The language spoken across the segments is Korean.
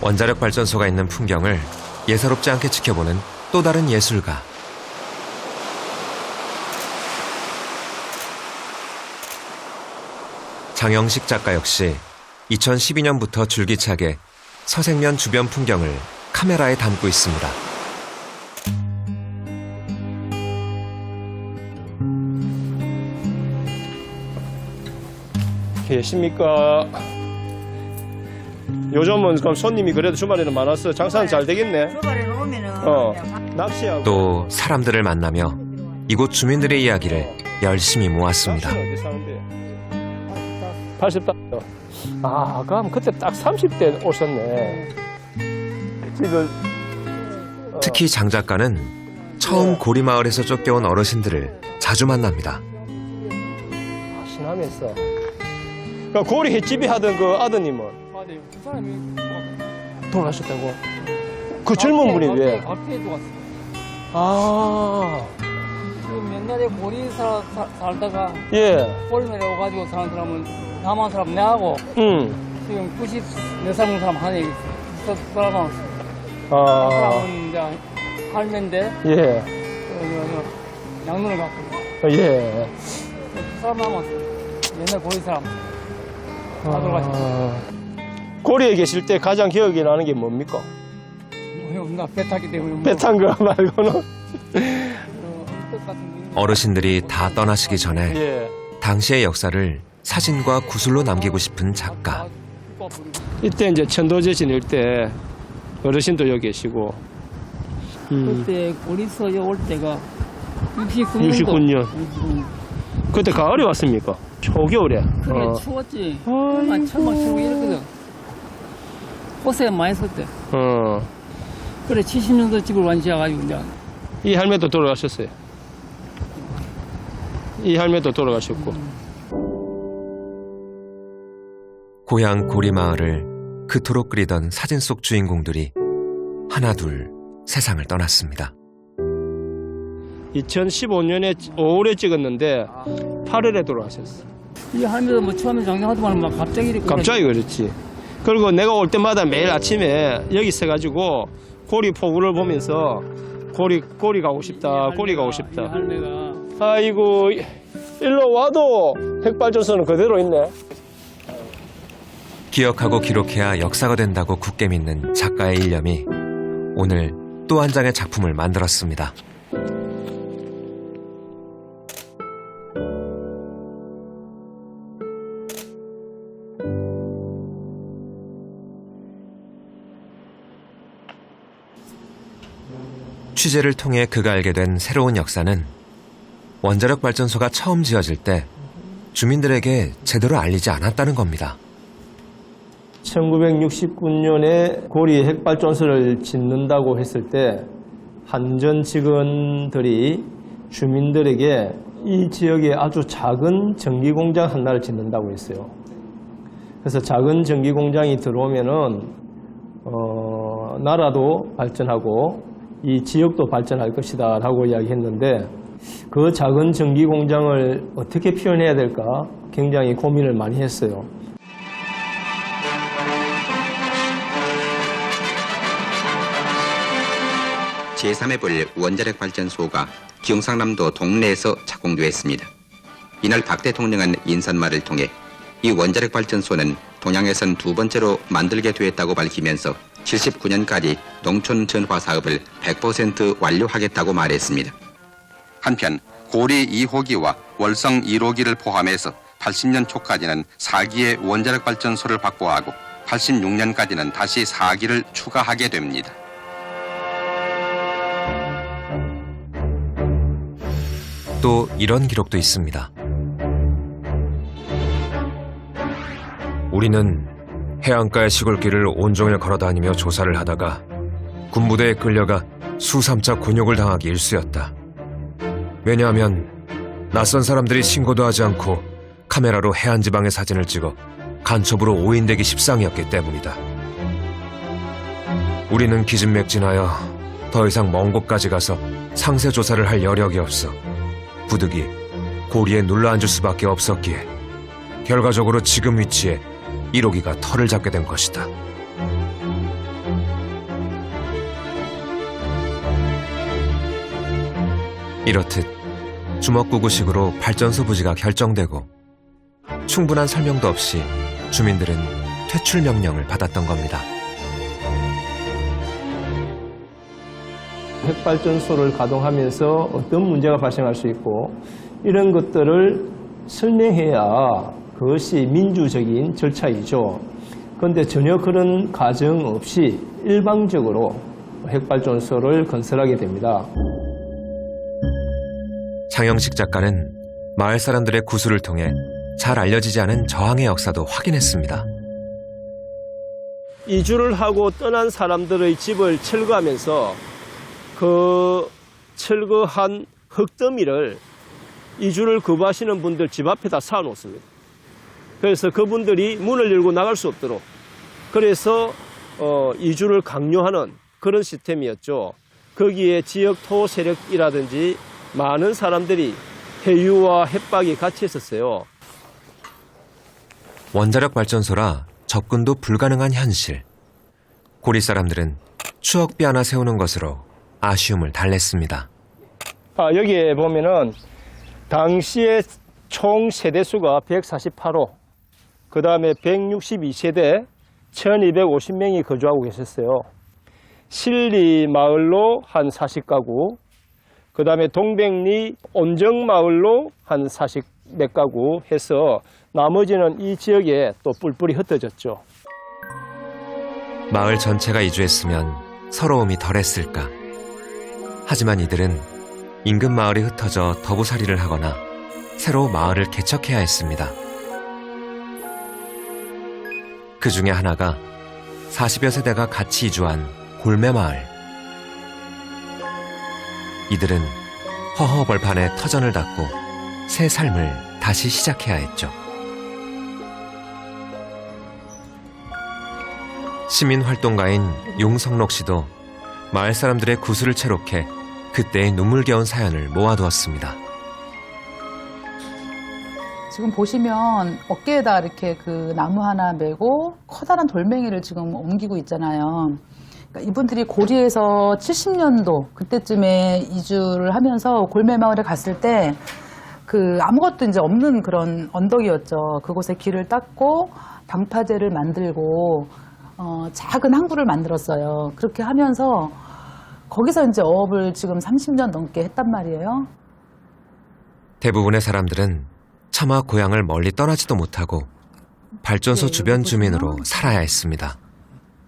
원자력 발전소가 있는 풍경을 예사롭지 않게 지켜보는 또 다른 예술가. 장영식 작가 역시 2012년부터 줄기차게 서생면 주변 풍경을 카메라에 담고 있습니다. 계십니까? 요즘은 그럼 손님이 그래도 주말에는 많아서 장사는 잘 되겠네. 주말에 오면은 낚시하고 또 사람들을 만나며 이곳 주민들의 이야기를 열심히 모았습니다. 낚시는 어디 사는데? 80다. 아, 그럼 그때 딱 30대 오셨네. 지금 특히 장 작가는 처음 고리마을에서 쫓겨온 어르신들을 자주 만납니다. 신하면서. 그 고리 횟집이 하던 그 아드님은 네. 그 사람이 돌아가셨다고? 그 젊은 분이 왜? 앞에 들어갔어. 아, 지금 옛날에 고리 살다가 예. 폴면에 오가지고 사는 사람은 남한 사람 내하고 지금 94살 사람 하나 있어. 살아남았어. 그 아, 사람은 이제 할매인데 예. 양눈을 갖고 예. 그 사람 남았어. 옛날 고리 사람. 다 돌아가셨어. 고리에 계실 때 가장 기억이 나는 게 뭡니까? 나 배 탔기 때문에 배 탄 거 말고는? 어르신들이 다 떠나시기 전에 예. 당시의 역사를 사진과 구술로 남기고 싶은 작가. 이때 이제 천도제 지낼 때 어르신도 여기 계시고. 그때 고리서 올 때가 69년도. 69년. 그때 가을에 왔습니까? 초겨울에. 그래 추웠지. 천막 치고 이랬거든. 고생 많이 썼대. 그래 70년도 집을 완치해가지고 이제 이 할매도 돌아가셨어요. 이 할매도 돌아가셨고. 고향 고리마을을 그토록 그리던 사진 속 주인공들이 하나둘 세상을 떠났습니다. 2015년에 5월에 찍었는데 8월에 돌아가셨어. 이 할매도 뭐 처음에 장사하더만 막 갑자기 이렇게 갑자기 그렇지. 그리고 내가 올 때마다 매일 아침에 여기 있어가지고 고리 포구를 보면서 고리 가고 싶다, 고리 가고 이 싶다. 할매가 아이고, 일로 와도 핵발전소는 그대로 있네. 기억하고 기록해야 역사가 된다고 굳게 믿는 작가의 일념이 오늘 또 한 장의 작품을 만들었습니다. 취재를 통해 그가 알게 된 새로운 역사는 원자력 발전소가 처음 지어질 때 주민들에게 제대로 알리지 않았다는 겁니다. 1969년에 고리 핵발전소를 짓는다고 했을 때 한전 직원들이 주민들에게 이 지역에 아주 작은 전기공장 하나를 짓는다고 했어요. 그래서 작은 전기공장이 들어오면은 나라도 발전하고 이 지역도 발전할 것이다 라고 이야기했는데 그 작은 전기공장을 어떻게 표현해야 될까 굉장히 고민을 많이 했어요. 제3해볼 원자력 발전소가 경상남도 동래에서 착공되었습니다. 이날 박 대통령은 인사말을 통해 이 원자력 발전소는 동양에선 두 번째로 만들게 되었다고 밝히면서 79년까지 농촌 전화 사업을 100% 완료하겠다고 말했습니다. 한편 고리 2호기와 월성 1호기를 포함해서 80년 초까지는 4기의 원자력 발전소를 확보하고 86년까지는 다시 4기를 추가하게 됩니다. 또 이런 기록도 있습니다. 우리는 해안가의 시골길을 온종일 걸어다니며 조사를 하다가 군부대에 끌려가 수삼차 곤욕을 당하기 일쑤였다. 왜냐하면 낯선 사람들이 신고도 하지 않고 카메라로 해안지방의 사진을 찍어 간첩으로 오인되기 십상이었기 때문이다. 우리는 기진맥진하여 더 이상 먼 곳까지 가서 상세 조사를 할 여력이 없어 부득이 고리에 눌러앉을 수밖에 없었기에 결과적으로 지금 위치에 1호기가 털을 잡게 된 것이다. 이렇듯 주먹구구식으로 발전소 부지가 결정되고 충분한 설명도 없이 주민들은 퇴출 명령을 받았던 겁니다. 핵발전소를 가동하면서 어떤 문제가 발생할 수 있고 이런 것들을 설명해야 그것이 민주적인 절차이죠. 그런데 전혀 그런 과정 없이 일방적으로 핵발전소를 건설하게 됩니다. 장영식 작가는 마을 사람들의 구술을 통해 잘 알려지지 않은 저항의 역사도 확인했습니다. 이주를 하고 떠난 사람들의 집을 철거하면서 그 철거한 흙더미를 이주를 거부하시는 분들 집 앞에다 쌓아놓습니다. 그래서 그분들이 문을 열고 나갈 수 없도록 그래서 이주를 강요하는 그런 시스템이었죠. 거기에 지역 토 세력이라든지 많은 사람들이 해유와 협박이 같이 있었어요. 원자력 발전소라 접근도 불가능한 현실. 고리 사람들은 추억비 하나 세우는 것으로 아쉬움을 달랬습니다. 여기에 보면은 당시에 총 세대수가 148호, 그 다음에 162세대 1250명이 거주하고 계셨어요. 실리 마을로 한 40가구, 그 다음에 동백리 온정마을로 한 40몇 가구 해서 나머지는 이 지역에 또 뿔뿔이 흩어졌죠. 마을 전체가 이주했으면 서러움이 덜했을까. 하지만 이들은 인근 마을이 흩어져 더부살이를 하거나 새로 마을을 개척해야 했습니다. 그 중에 하나가 40여 세대가 같이 이주한 골매마을. 이들은 허허벌판에 터전을 닫고 새 삶을 다시 시작해야 했죠. 시민활동가인 용성록 씨도 마을 사람들의 구슬을 채록해 그때의 눈물겨운 사연을 모아두었습니다. 지금 보시면 어깨에다 이렇게 그 나무 하나 메고 커다란 돌멩이를 지금 옮기고 있잖아요. 그러니까 이분들이 고리에서 70년도 그때쯤에 이주를 하면서 골매마을에 갔을 때 그 아무것도 이제 없는 그런 언덕이었죠. 그곳에 길을 닦고 방파제를 만들고 작은 항구를 만들었어요. 그렇게 하면서 거기서 이제 어업을 지금 30년 넘게 했단 말이에요. 대부분의 사람들은 차마 고향을 멀리 떠나지도 못하고 발전소 주변 주민으로 살아야 했습니다.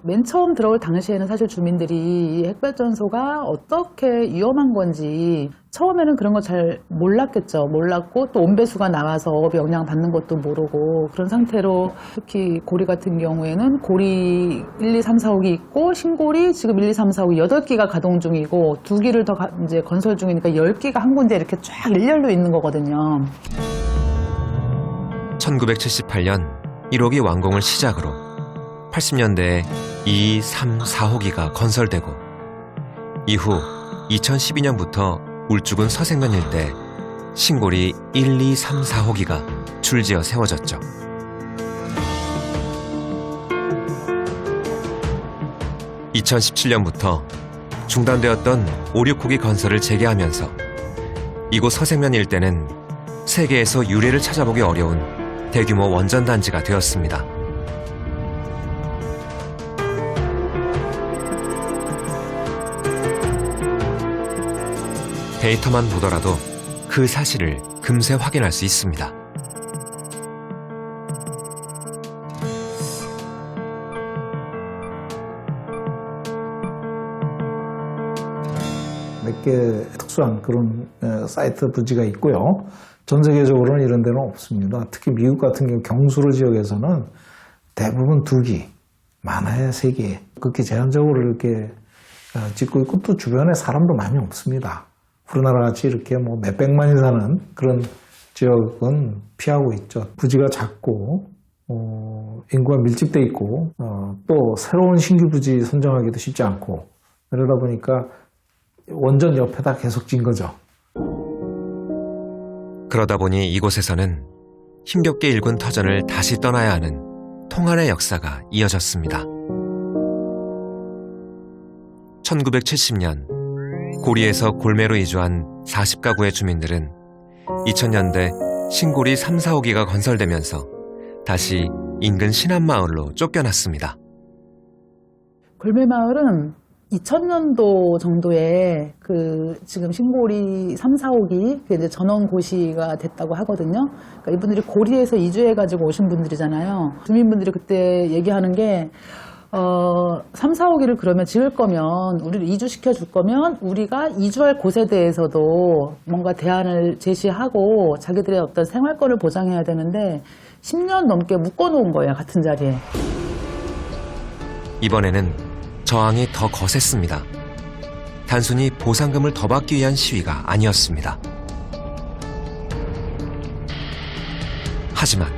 맨 처음 들어올 당시에는 사실 주민들이 이 핵발전소가 어떻게 위험한 건지 처음에는 그런 거 잘 몰랐겠죠. 몰랐고 또 온배수가 나와서 어업에 영향받는 것도 모르고 그런 상태로 특히 고리 같은 경우에는 고리 1, 2, 3, 4, 5기 있고 신고리 지금 1, 2, 3, 4, 5기 8기가 가동 중이고 2기를 더 이제 건설 중이니까 10기가 한 군데 이렇게 쫙 일렬로 있는 거거든요. 1978년 1호기 완공을 시작으로 80년대에 2, 3, 4호기가 건설되고 이후 2012년부터 울주군 서생면 일대 신고리 1, 2, 3, 4호기가 줄지어 세워졌죠. (2017년부터) 중단되었던 5, 6호기 건설을 재개하면서 이곳 서생면 일대는 세계에서 유래를 찾아보기 어려운 대규모 원전단지가 되었습니다. 데이터만 보더라도 그 사실을 금세 확인할 수 있습니다. 몇 개 특수한 그런 사이트 부지가 있고요. 전 세계적으로는 이런 데는 없습니다. 특히 미국 같은 경우 경수로 지역에서는 대부분 2기, 많아야 3기, 그렇게 제한적으로 이렇게 짓고 있고 또 주변에 사람도 많이 없습니다. 우리나라 같이 이렇게 뭐 몇백만이 사는 그런 지역은 피하고 있죠. 부지가 작고 인구가 밀집돼 있고 또 새로운 신규 부지 선정하기도 쉽지 않고 그러다 보니까 원전 옆에다 계속 진 거죠. 그러다 보니 이곳에서는 힘겹게 일군 터전을 다시 떠나야 하는 통한의 역사가 이어졌습니다. 1970년 고리에서 골매로 이주한 40가구의 주민들은 2000년대 신고리 3, 4호기가 건설되면서 다시 인근 신안마을로 쫓겨났습니다. 골매마을은 2000년도 정도에 지금 신고리 3, 4호기 이제 전원고시가 됐다고 하거든요. 그러니까 이분들이 고리에서 이주해가지고 오신 분들이잖아요. 주민분들이 그때 얘기하는 게 3, 4호기를 그러면 지을 거면 우리를 이주시켜 줄 거면 우리가 이주할 곳에 대해서도 뭔가 대안을 제시하고 자기들의 어떤 생활권을 보장해야 되는데 10년 넘게 묶어놓은 거예요. 같은 자리에. 이번에는 저항이 더 거셌습니다. 단순히 보상금을 더 받기 위한 시위가 아니었습니다. 하지만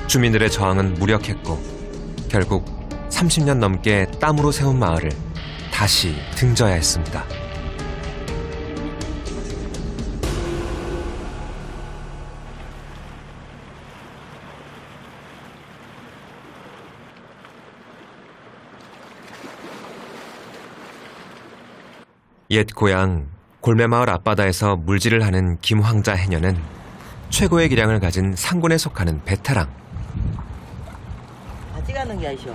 주민들의 저항은 무력했고 결국 30년 넘게 땀으로 세운 마을을 다시 등져야 했습니다. 옛 고향 골매마을 앞바다에서 물질을 하는 김황자 해녀는 최고의 기량을 가진 상군에 속하는 베테랑. 같이 가는 게 아니죠.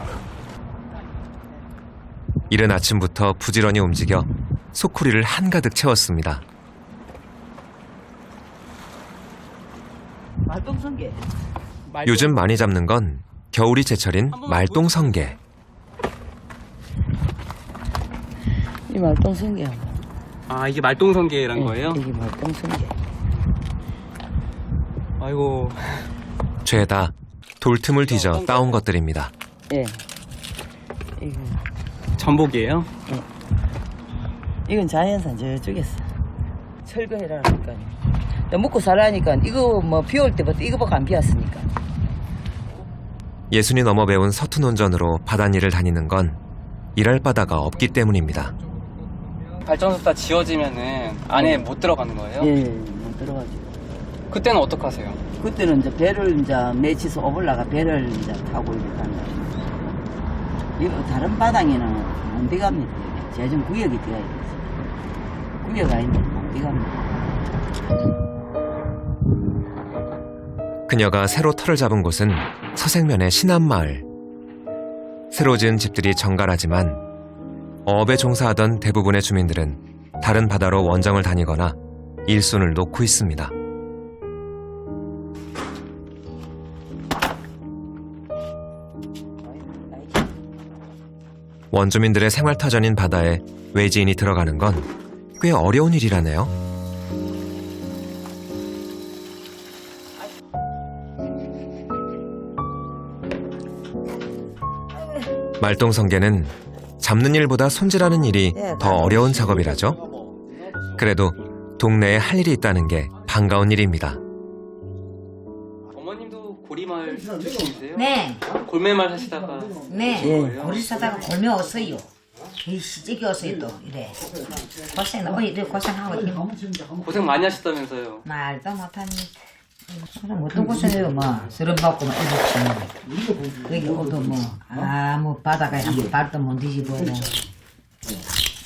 이른 아침부터 부지런히 움직여 소쿠리를 한가득 채웠습니다. 말똥성게. 요즘 많이 잡는 건 겨울이 제철인 말똥성게. 이 말똥성게. 아, 이게 말똥성게란 거예요? 이게 말똥성게. 아이고. 죄다 돌틈을 뒤져 따온 것들입니다. 예. 이거. 전복이에요? 이건 자연산 저쪽에서 철거해라니까요. 나 먹고 살라니까 이거 뭐 비올 때부터 이거밖에 안 비웠으니까. 60이 넘어 배운 서툰 운전으로 바닷일을 다니는 건 일할 바다가 없기 때문입니다. 발전소 다 지어지면은 안에 못 들어가는 거예요? 예, 못 들어가죠. 그때는 어떡하세요? 그때는 이제 배를 이제 매치서 오블라가 배를 이제 타고 이렇게 가는 거죠. 이거 다른 바닥에는 못 들어갑니다. 제좀 구역이 들어가야 되지. 구역 아니면 못 들어갑니다. 그녀가 새로 터를 잡은 곳은 서생면의 신안마을. 새로 지은 집들이 정갈하지만 어업에 종사하던 대부분의 주민들은 다른 바다로 원정을 다니거나 일손을 놓고 있습니다. 원주민들의 생활터전인 바다에 외지인이 들어가는 건 꽤 어려운 일이라네요. 말똥성게는 잡는 일보다 손질하는 일이 더 어려운 작업이라죠. 그래도 동네에 할 일이 있다는 게 반가운 일입니다. 어머님도 고리마을 출신이세요? 네, 골매마을 하시다가 네. 거예요? 우리 사다가 골매 왔어요. 이 시집이 왔어요 또 이래. 고생 너무 이래 고생하고 고생 많이 하셨다면서요? 말도 못합니다. 그럼 어떤 고생해요 뭐 쓰럼 받고 뭐 애들 여기 오도 뭐 아무 바다가에 한 발도 못 뒤집어고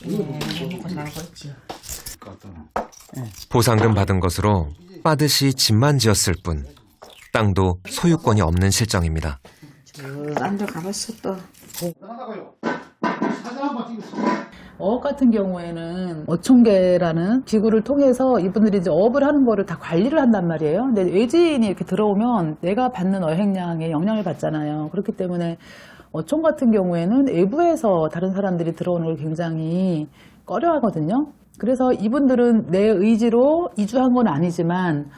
먹고 살고 있지요. 보상금 받은 것으로 빠듯이 집만 지었을 뿐 땅도 소유권이 없는 실정입니다. 안들 가봤어 또. 어업 같은 경우에는 어촌계라는 기구를 통해서 이분들이 이제 어업을 하는 거를 다 관리를 한단 말이에요. 근데 외지인이 이렇게 들어오면 내가 받는 어획량에 영향을 받잖아요. 그렇기 때문에 어촌 같은 경우에는 외부에서 다른 사람들이 들어오는 걸 굉장히 꺼려하거든요. 그래서 이분들은 내 의지로 이주한 건 아니지만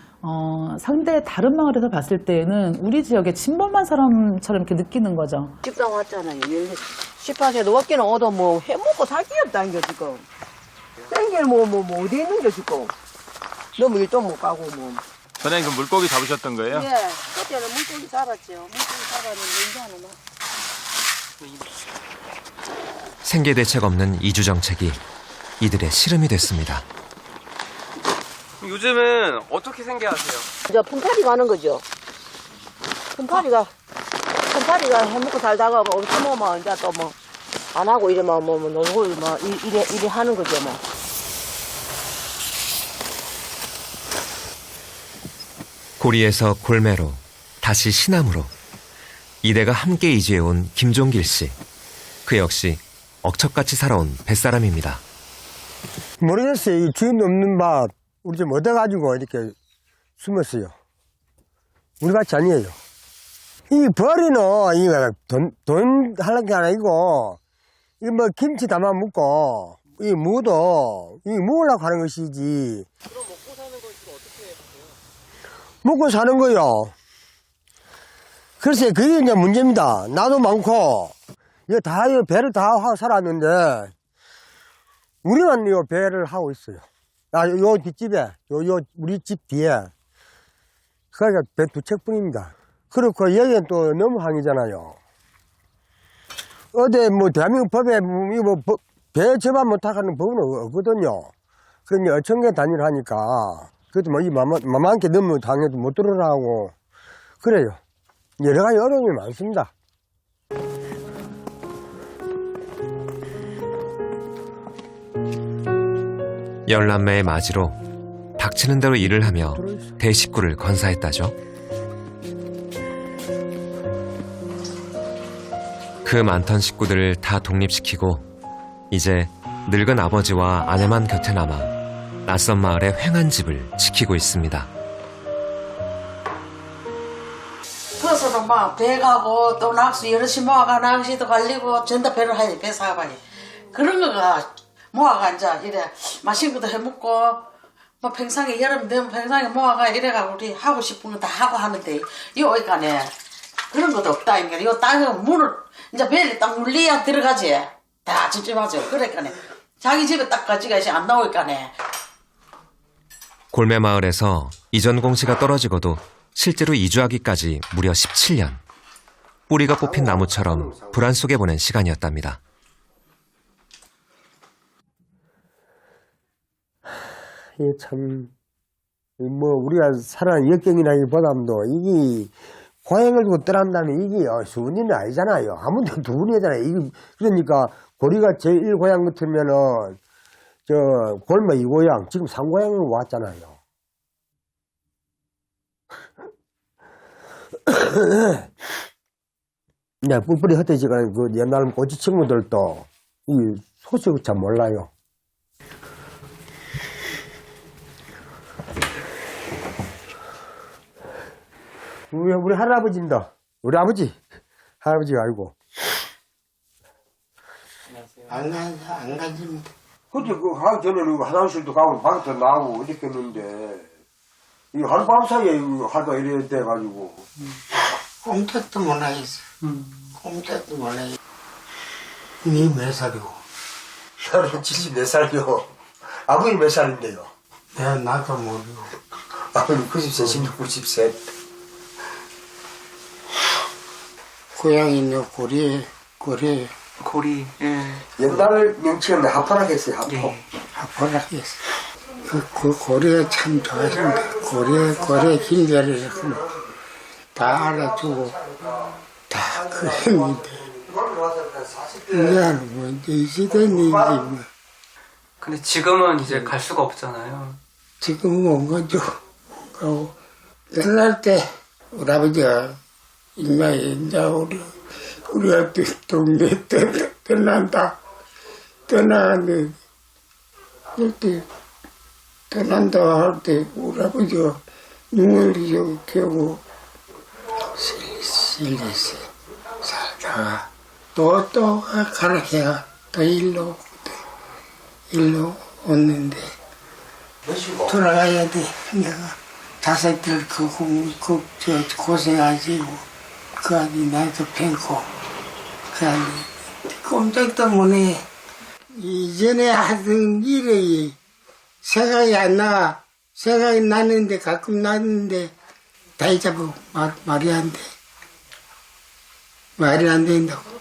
상대 다른 마을에서 봤을 때는 우리 지역에 침범한 사람처럼 이렇게 느끼는 거죠. 집당 왔잖아요. 18세도 왔기는 얻어 뭐 해먹고 살 게 없다는 게 지금. 땡길 뭐 어디 있는 게 지금. 너무 일도 못 가고 뭐. 선생님 그 물고기 잡으셨던 거예요? 예, 그때는 물고기 잡았죠. 물고기 잡았는데 이제는 뭐. 생계 대책 없는 이주 정책이 이들의 시름이 됐습니다. 요즘은 어떻게 생계하세요? 이제 품팔이 가는 거죠. 품팔이가 해먹고 살다가 엄청 뭐 이제 또 뭐 안 하고 이러면 뭐 놀고 뭐 이래 하는 거죠 뭐. 고리에서 골매로, 다시 시남으로 이대가 함께 이주해온 김종길 씨. 그 역시 억척같이 살아온 뱃사람입니다. 모르겠어요. 이 주인도 없는 밭 우리 좀 얻어가지고 이렇게 숨었어요. 우리 밭이 아니에요. 이 벌이는 이거 돈 하려는 게 아니고 이 뭐 김치 담아 먹고 이 무도 이 먹으려고 하는 것이지. 그럼 먹고 사는 건 주로 어떻게 하세요? 먹고 사는 거요. 글쎄 그게 이제 문제입니다. 나도 많고 이거 다 이거 배를 다 하고 살았는데 우리만 이 배를 하고 있어요. 요 뒷집에 요 우리 집 뒤에 그러니까 배 두 척뿐입니다. 그렇고 여기는 또 너무 항이잖아요. 어디 뭐 대한민국 법에 배 접안 못하는 법은 없거든요. 그러니 어청계 단일하니까 그것도 뭐 이 만만하게 너무 당해도 못 들어라고 그래요. 여러 가지 어려움이 많습니다. 열남매의 맞이로 닥치는 대로 일을 하며 대식구를 건사했다죠. 그 많던 식구들을 다 독립시키고 이제 늙은 아버지와 아내만 곁에 남아 낯선 마을의 횡한 집을 지키고 있습니다. 그래서는 막 배 가고 또 낚시 여럿이 모아가 낚시도 갈리고 전다 배를 하지 배 사가니 그런 거가 모아가 이제 이래 맛있는 것도 해먹고 뭐 평상에 여름 되면 평상에 모아가 이래가 우리 하고 싶은 거 다 하고 하는데 이 오이간에 그런 것도 없다 이게 요 땅에 문을 이제 배를 딱 물려야 들어가지 다 집집하죠. 그러니까 자기 집에 딱 가지가시 안 나오니까네. 골매 마을에서 이전 공시가 떨어지고도 실제로 이주하기까지 무려 17년. 뿌리가 뽑힌 나무처럼 불안 속에 보낸 시간이었답니다. 이게 참, 우리가 살아가는 역경이라기보다도 이게 고향을 두고 떠난다면 이게 쉬운 일은 아니잖아요. 아무도 두 분이잖아요. 이게 그러니까 고리가 제1고향 같으면은 골마 2고향, 지금 3고향으로 왔잖아요. 네, 뿔뿔이 흩어지고 그 옛날 고치 친구들도 이 소식을 잘 몰라요. 우리 할아버지입니다. 우리 아버지. 할아버지가 아니고. 안 가집니다. 그때 하기 전에는 화장실도 가고 밖에서 나오고 이렇게 했는데, 이 하룻밤 사이에 하다 이래 돼가지고. 꼼짝도 못 하겠어. 꼼짝도 못 하겠어. 니 몇 살이고? 나는 74살이요. 아버님 몇 살인데요? 내가 나도 모르고. 아버님 90세, 90세. 고향이는 고리. 옛날 명칭은 하포락했어요, 하포. 하포락했어. 그 고리가 참 좋았습니다. 고리 길게를 다 알아주고 다 그랬는데 이제는 뭐 이제 이 시대는 이제 뭐. 근데 지금은 이제 갈 수가 없잖아요. 지금은 온 거죠. 옛날 때 우리 아버지가 인마에 이제 우리가 동네 떠나는데 그때 떠난다 할 때 우리 아버지가 눈을 겨고 실렸어요. 살다가 또 가락해가 또 일로 왔는데 돌아가야 돼. 내가 자식들 고생하시고 그 아니 나도 pen고 그 아니 꼼짝도 못해. 이전에 하던 일이 생각이 안 나. 생각이 나는데 가끔 나는데 다 잊어버리고 말이 안 돼. 말이 안 된다고.